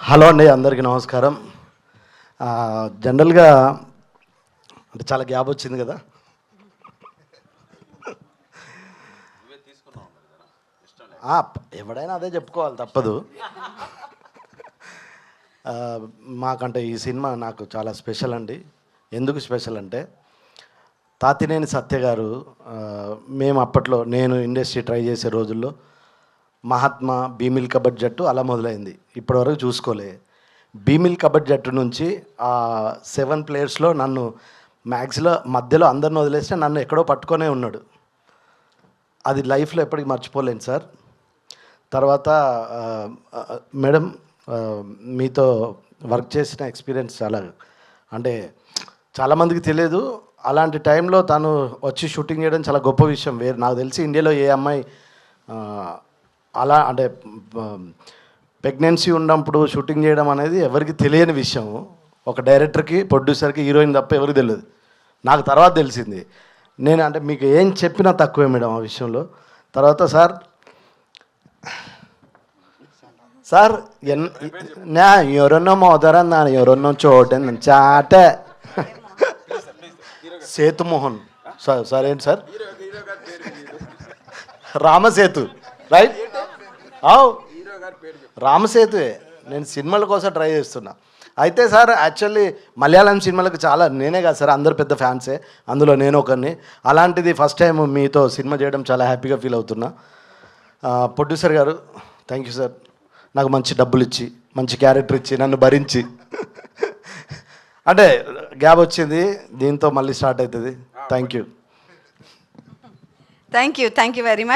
Hello అండి, అందరికీ నమస్కారం. జనరల్గా అంటే చాలా గ్యాప్ వచ్చింది కదా. ఎవడైనా అదే చెప్పుకోవాలి, తప్పదు. మాకంటే ఈ సినిమా నాకు చాలా స్పెషల్ అండి. ఎందుకు స్పెషల్ అంటే తాతినేని సత్య గారు, మేము అప్పట్లో నేను ఇండస్ట్రీ ట్రై చేసే రోజుల్లో మహాత్మా, భీమిల్ కబడ్డీ జట్టు అలా మొదలైంది. ఇప్పటివరకు చూసుకోలే. భీమిల్ కబడ్డీ జట్టు నుంచి 7 ప్లేయర్స్లో నన్ను మ్యాక్స్లో మధ్యలో అందరిని వదిలేస్తే నన్ను ఎక్కడో పట్టుకొనే ఉన్నాడు. అది లైఫ్లో ఎప్పటికీ మర్చిపోలేను సార్. తర్వాత మేడం, మీతో వర్క్ చేసిన ఎక్స్పీరియన్స్ చాలా, అంటే చాలామందికి తెలియదు. అలాంటి టైంలో తను వచ్చి షూటింగ్ చేయడం చాలా గొప్ప విషయం. నాకు తెలిసి ఇండియాలో ఏ అమ్మాయి అలా అంటే ప్రెగ్నెన్సీ ఉన్నప్పుడు షూటింగ్ చేయడం అనేది ఎవరికి తెలియని విషయం. ఒక డైరెక్టర్కి, ప్రొడ్యూసర్కి, హీరోయిన్ తప్ప ఎవరికి తెలియదు. నాకు తర్వాత తెలిసింది. నేను అంటే మీకు ఏం చెప్పినా తక్కువే మేడం ఆ విషయంలో. తర్వాత సార్ నా ఎవరన్నా మోదరా నా ఎవరన్నా చూడండి చాటే సేతుమోహన్ సార్ ఏంటి సార్, రామసేతు రైట్? రామసేతువే. నేను సినిమాల కోసం ట్రై చేస్తున్నా. అయితే సార్, యాక్చువల్లీ మలయాళం సినిమాలకు చాలా, నేనే కాదు సార్, అందరు పెద్ద ఫ్యాన్సే, అందులో నేను ఒకరిని. అలాంటిది ఫస్ట్ టైం మీతో సినిమా చేయడం చాలా హ్యాపీగా ఫీల్ అవుతున్నా. ప్రొడ్యూసర్ గారు, థ్యాంక్ యూ సార్. నాకు మంచి డబ్బులు ఇచ్చి, మంచి క్యారెక్టర్ ఇచ్చి, నన్ను భరించి. అంటే గ్యాప్ వచ్చింది, దీంతో మళ్ళీ స్టార్ట్ అవుతుంది. Thank you very much.